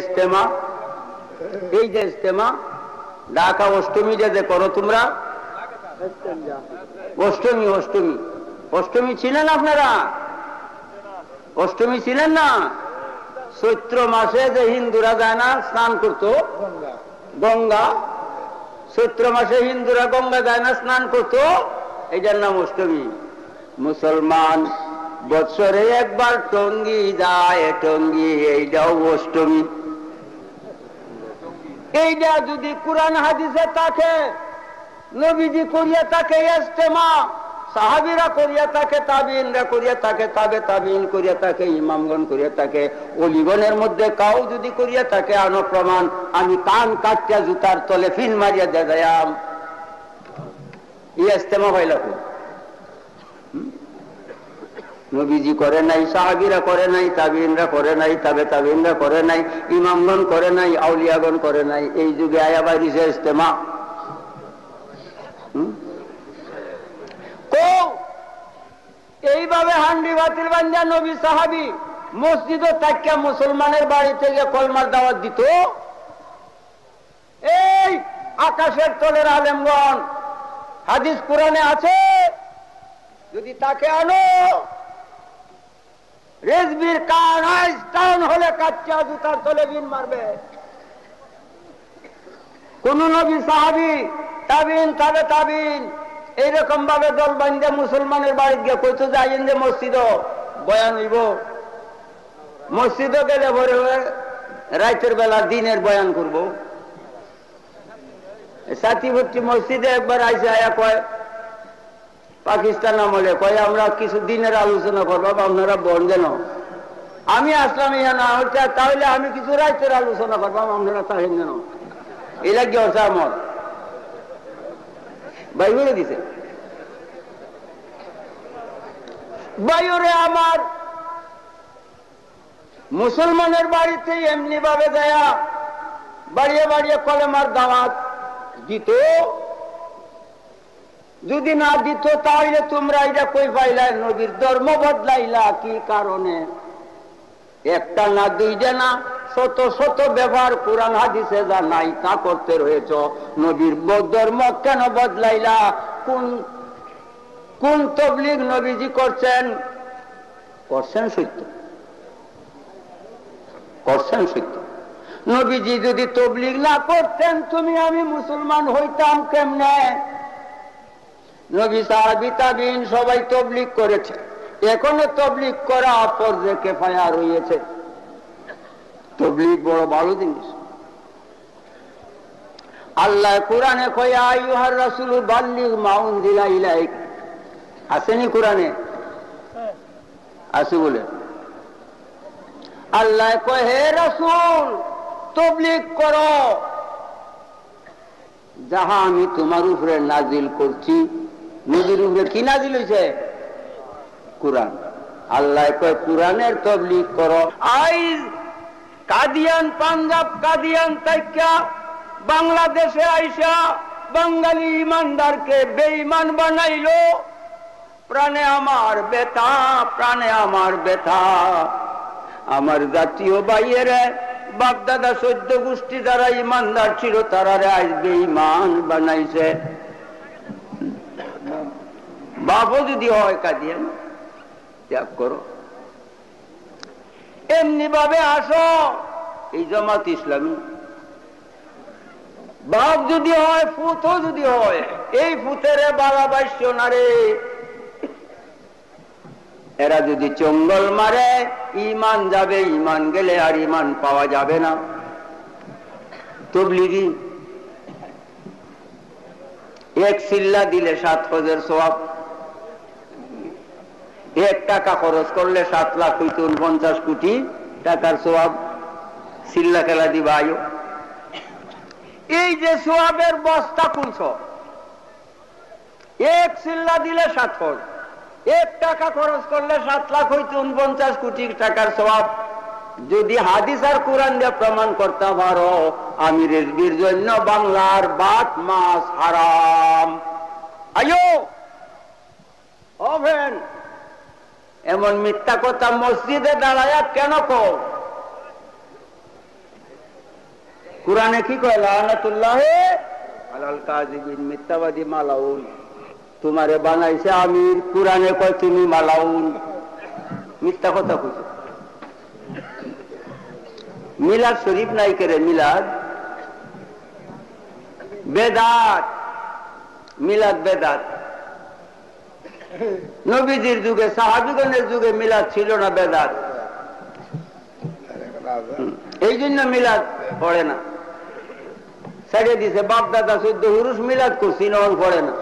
ইস্তেমা, এই যে ইস্তেমা ঢাকা অষ্টমী যে করো তোমরা, অষ্টমী অষ্টমী অষ্টমী ছিলেন আপনারা? অষ্টমী ছিলেন না? চৈত্র মাসে যে হিন্দুরা যায় না স্নান করতো গঙ্গা, চৈত্র মাসে হিন্দুরা গঙ্গা যায় না স্নান করতো, এইটার নাম অষ্টমী। মুসলমান বৎসরে একবার টঙ্গী যায়, টঙ্গী, এইটাও অষ্টমী। এইটা যদি কুরআন হাদিসে থাকে, নবীজি করিয়া থাকে ইস্তেমা, সাহাবীরা করিয়া থাকে, তাবিঈনরা করিয়া থাকে, তাবে তাবিঈন করিয়া থাকে, ইমামগণ করিয়া থাকে, ওলিগণের মধ্যে কাউ যদি করিয়া থাকে আনো প্রমাণ, আমি কান কাটিয়া জুতার তলে ফিন মারিয়া দেয়াম। ইস্তেমা হইল নবীজি করে নাই, সাহাবীরা করে নাই, তাবিঈনরা করে নাই, তাবে তাবিঈনরা করে নাই, ইমামগণ করে নাই, আউলিয়াগণ করে নাই। এই যুগে আয়া বাইরিছে ইস্তেমা। এইভাবে হান্ডি বাতিল বান্ধা নবী সাহাবী মসজিদে তাকিয়া মুসলমানের বাড়ি থেকে কলমার দাওয়াত দিত। এই আকাশের তলের আলেমগণ, হাদিস কোরআনে আছে, যদি তাকে আনো, রেজবির কান আইস্টাউন হলে কাচ্চা জুতার তলে বিন মারবে। কোন নবী সাহাবী তাবিঈন তাবে তাবিঈন এইরকম ভাবে দল বান্ধে মুসলমানের বাড়ি গিয়ে কইতো যে আইন যে মসজিদ বয়ান হইব, মসজিদে গেলে ভরে রাতের বেলা দিনের বয়ান করব। সাথীভর্তি মসজিদে একবার আইসে আয়া কয়, পাকিস্তান আমলে কয় আমরা কিছু দিনের আলোচনা করবো, আপনারা বন যেন। আমি আসলাম ইহা না হচ্ছে, তাহলে আমি কিছু রাতের আলোচনা করবো, আপনারা তাহেন যেন। এই লাগে হচ্ছে আমার ভাই বলে দিছে, বাইরে আমার মুসলমানের বাড়িতে এমনি ভাবে দেয়া বাড়িয়ে বাড়িয়ে কলেমার দাওয়াত দিত। যদি না দিত তাহলে তোমরা এটা কই পাইলা নবীর ধর্ম বদলাইলা কি কারণে? একটা না দুইটা না, শত শত ব্যবহার কোরআন হাদিসে যা নাই তা করতে রয়েছ। নবীর ধর্ম কেন বদলাইলা? কোন তবলিগ নবীজি করছেন? করছেন সত্য, করছেন সত্য। নবীজি যদি তবলিগ না করতেন তুমি আমি মুসলমান হইতাম কেমনে? নবী সাহাবী তাবিঈন সবাই তবলিগ করেছে, এখনো তবলিগ করা ফরজে কিফায়া রয়েছে। তবলিগ বড় ভালো জিনিস। আল্লাহ কোরআনে কয় ইয়া আইয়ুহার রাসূল বাল্লিগ মা উনজিলা ইলাইক, আসেনি কোরআনে? আছে বলে আল্লাহ কয় হে রাসূল তবলিগ করো যাহা আমি তোমার উপরে নাজিল করছি। নবীর উপরে কি নাজিল হয়েছে? কোরআন। আল্লাহ কয় কোরআনের তবলিগ করো। আইজ কাদিয়ান, পাঞ্জাব কাদিয়ান তাইকা বাংলাদেশে আইসা বাঙালি ইমানদারকে বেঈমান বানাইলো। প্রাণে আমার ব্যথা, প্রাণে আমার ব্যথা। আমার জাতীয় ভাইয়েরা বাপদাদা 14 গোষ্ঠী যারা ইমানদার ছিল তারারে আজ বেঈমান বানাইছে। বাপও যদি হয় কাদিয়ান ত্যাগ করো। এমনি ভাবে আসো এই জামাত ইসলামী। বাপ যদি হয়, ফুতও যদি হয়, এই ফুতেরে বাবা বাইশ্য না রে। এরা যদি চঙ্গল মারে ইমান যাবে, ইমান গেলে আর ইমান পাওয়া যাবে না। তবলিগি এক সিল্লা দিলে 7 হজের সওয়াব, 1 টাকা খরচ করলে 7 লাখ হইতে 49 কোটি টাকার সওয়াব। সিল্লা খেলা দিবা আয়ো। এই যে সওয়াবের বস্তা খুলছ, 1 সিল্লা দিলে 7 হজ, 1 টাকা খরচ করলে 7 লাখ হইতে 49 কোটি টাকার সওয়াব। যদি হাদিস আর কোরআন দিয়ে প্রমাণ করতে পারো আমি রেজবির জন্য বাংলার ভাত মাছ হারাম, আয়ো হবেন। এমন মিথ্যা কথা মসজিদে দাঁড়ায়া কেন কও? কোরআনে কি কয় লানাতুল্লাহি আলাল কাযিবিন, মিথ্যাবাদী মালাউন। তোমারে বানাইছে আমির, কোরআনে কয় তুমি মালাউন, মিথ্যা কথা কইছো। মিলাদ শরীফ নাই করে, মিলাদ বেদাত, মিলাদ বেদাত। নবীজির যুগে সাহাবীগণের যুগে মিলাদ ছিল না, বেদাত। এই জন্য মিলাদ পড়ে না, ছেড়ে দিছে। বাপ দাদা 14 হুরুষ মিলাদ করছি, নন পড়ে না।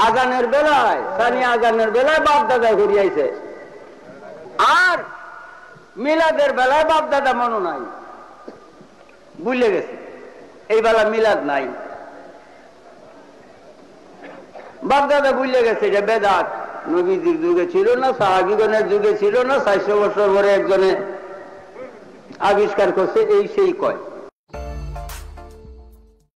আজানের বেলায়, সানি আজানের বেলায় বাপ দাদা ঘুরিয়াইছে, আর মিলাদের বেলায় বাপ দাদা মনে নাই, ভুলে গেছে। এই বেলা মিলাদ নাই, বাপ দাদা ভুলে গেছে। এটা বেদাত। নবীজির যুগে ছিল না, সাহাবীগণের যুগে ছিল না, 400 বছর পরে একজনে আবিষ্কার করছে, এই সেই কয়।